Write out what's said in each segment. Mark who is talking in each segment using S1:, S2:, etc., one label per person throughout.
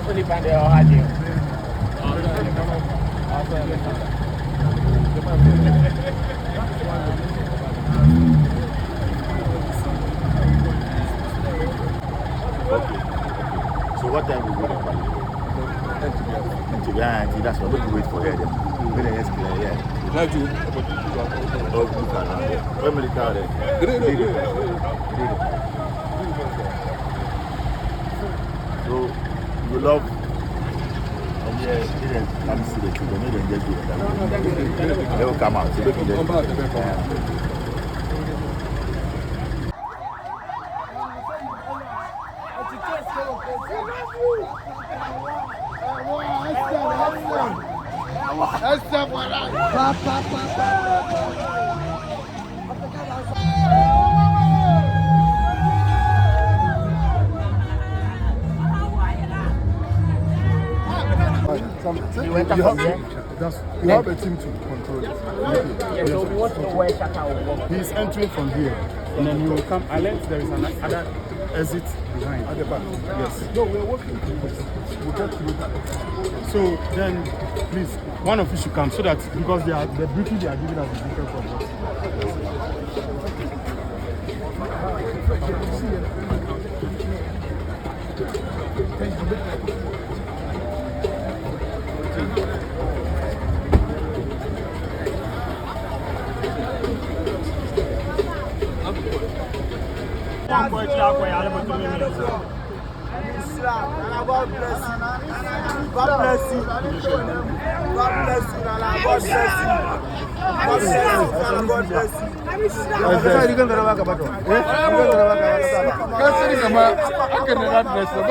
S1: only find the hard deal.
S2: So what time will we go to Nantwie, that's what we wait for here. Then we the next player, yeah.
S3: Nantwie.
S2: Oh, look around there. Where medical there? So you love. Yeah, they didn't come see the children. They didn't just do it. They will come out. So they can just.
S1: You went up from there?
S3: You have a team to control it.
S1: Yes, so we want to know where Shatta will walk.
S3: He's entering from here, and then he will come. I learned there is another exit behind. At the back. Yes. No, we're working. We'll get through that. So then, please, one of you should come so that because the briefing they are giving us is different from us.
S1: God bless you. God bless you. God bless you. God bless you.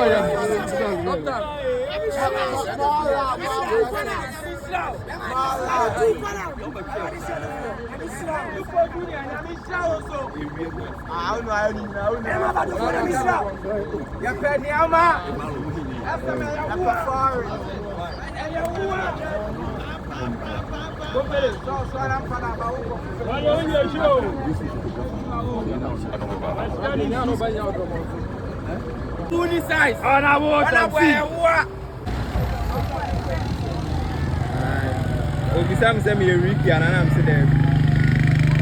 S4: Some say me a Ricky and I'm sitting there.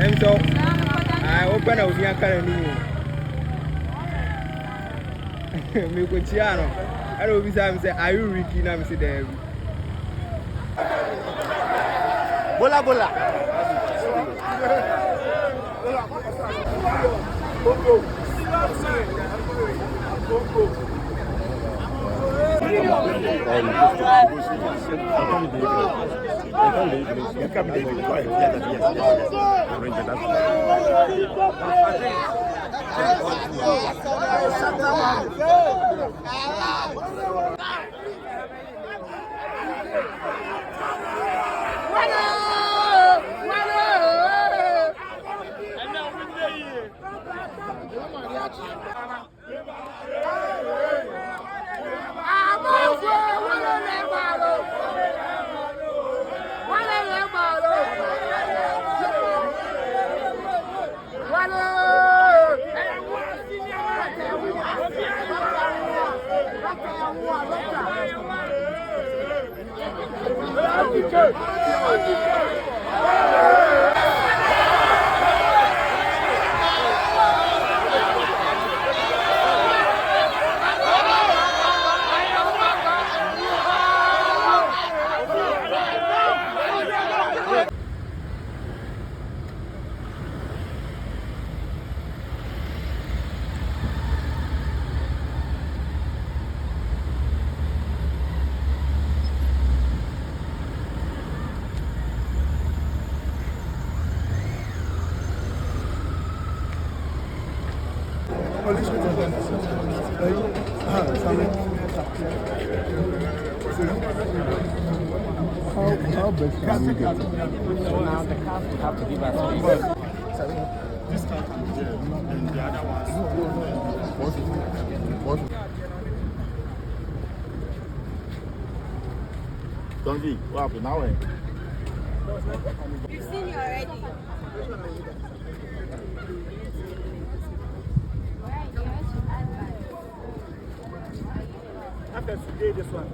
S4: And so I open out the academy. Me Cochiano. I don't be say, are you Ricky? And I'm sitting there.
S2: Bola bola.
S3: How best can we get?
S1: So now the cast will have to give us
S3: This can't be there, and the other ones.
S2: Nantwie, what happened now?
S5: You've seen it already.
S1: after today, this one.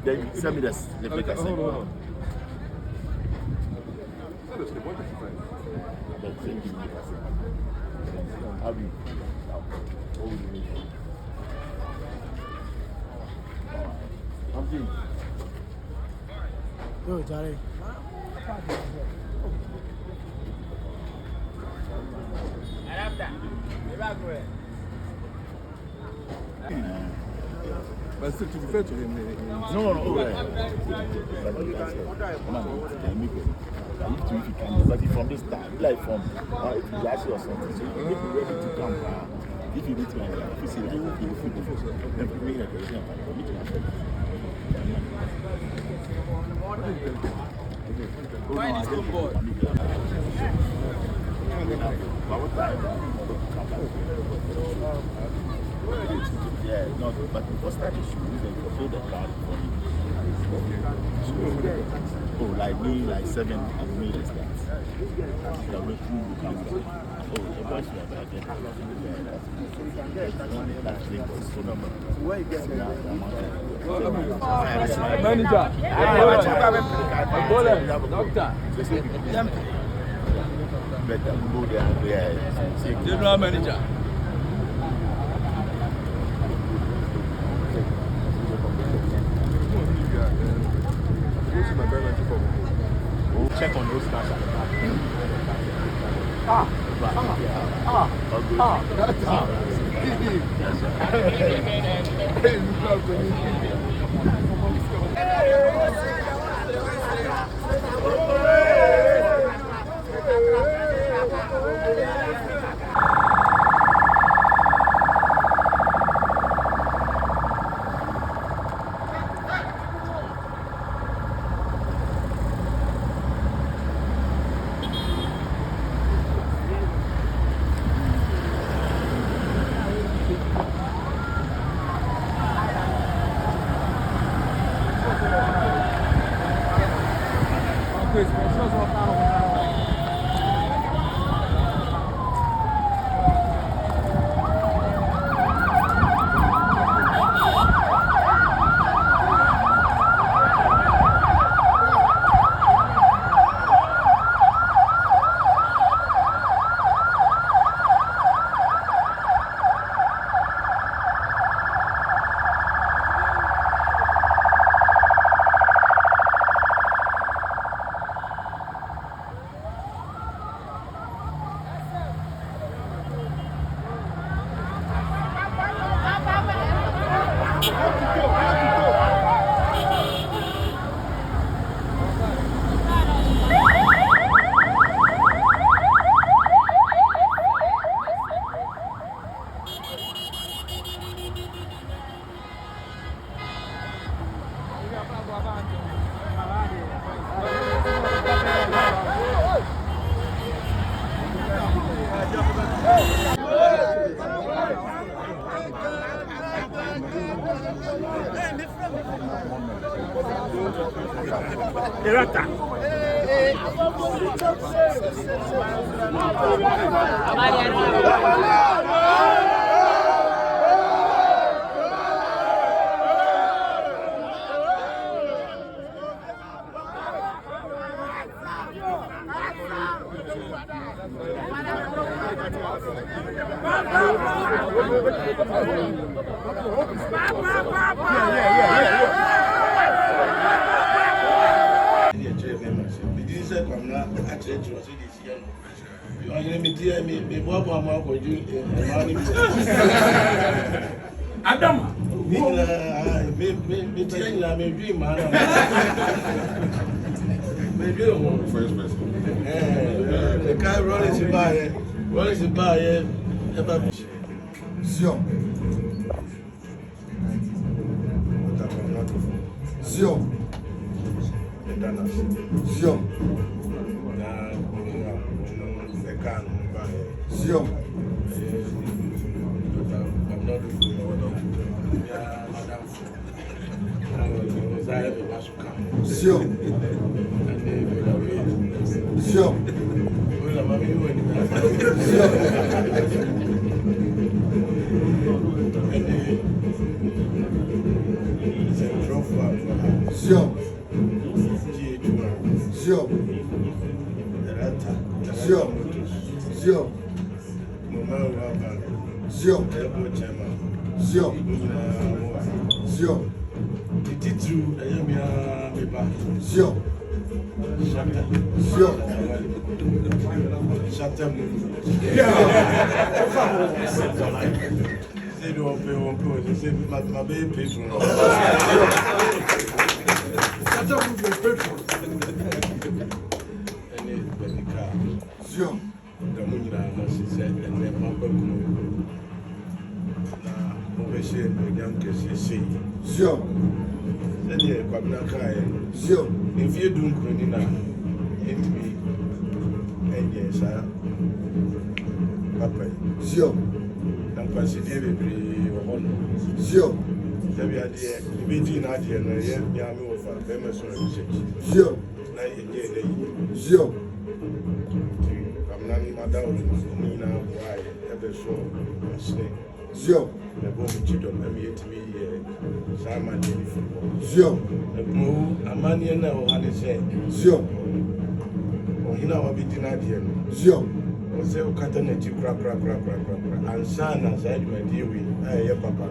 S2: Then send me this.
S1: Yo, Charlie.
S3: But still, to be fair to him,
S2: No. If you can, but from this time, like from last year or something, so you need to be ready to come. If you meet me, if you see like if you feel before, then put me in a position for me to answer.
S4: Why is this board?
S2: Yeah, no, but the first time you should show the card for me. Oh, like me, like 7 and me, like that. The way you come. Oh, the boys were back there. That's Lagos. Where you get
S4: Manager. Doctor.
S2: Better go there. Yeah.
S4: General manager.
S2: Check on those cars.
S1: Adam.
S3: first person.
S1: The guy running to buy it.
S5: Zion. Zion. Zion.
S6: can buy.
S5: Zion.
S6: I'm not looking for yeah, madam. I have a massacre.
S5: Zion.
S6: And they will away.
S5: Zion.
S6: Well, I'm having you and it's a drop for
S5: Zion.
S6: GH1.
S5: Zion. Zion. Zion. Zion. Zion. Zion. Zion. Zion.
S6: Shatta Say don't pay one pay. Say my baby pay for now. Shatta Wale Medikal.
S5: Zion.
S6: The money that she said, and then Papa Kumawu. Now, over here, the young kids say,
S5: Zion.
S6: then you come back.
S5: Zion.
S6: If you don't go in, it me, and yes, Papa.
S5: Zion.
S6: And consider it
S5: Zion.
S6: the meeting at the end of the year, famous research.
S5: Zion. Zion.
S6: I'm not in my doubt, Nina, why ever so snake.
S5: Zion.
S6: The bomb children, I'm yet to be Simon Daily football.
S5: Zion.
S6: The Kumawu, a man you know, and it's saying,
S5: Zion.
S6: or you know, I'll be denied here.
S5: Zion.
S6: Or say, Cataneti, crack, and son, as I my dear with, your papa,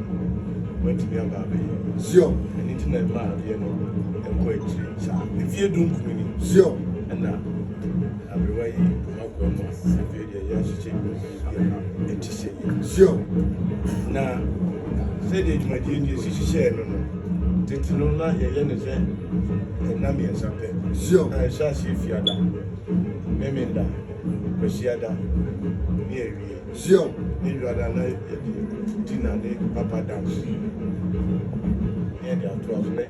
S6: went to be a baby.
S5: Zion.
S6: And internet man, you know, and quite if you don't come in,
S5: Zion.
S6: and now, I'll be waiting, not going to
S5: Zion.
S6: now, say that my dear, you share, no, take no, not your young, and Nami and something.
S5: Zion.
S6: I shall see if you are done. Memenda, Rosiada, near me.
S5: Zion.
S6: You are done, dinner, Papa dance. Near the 12.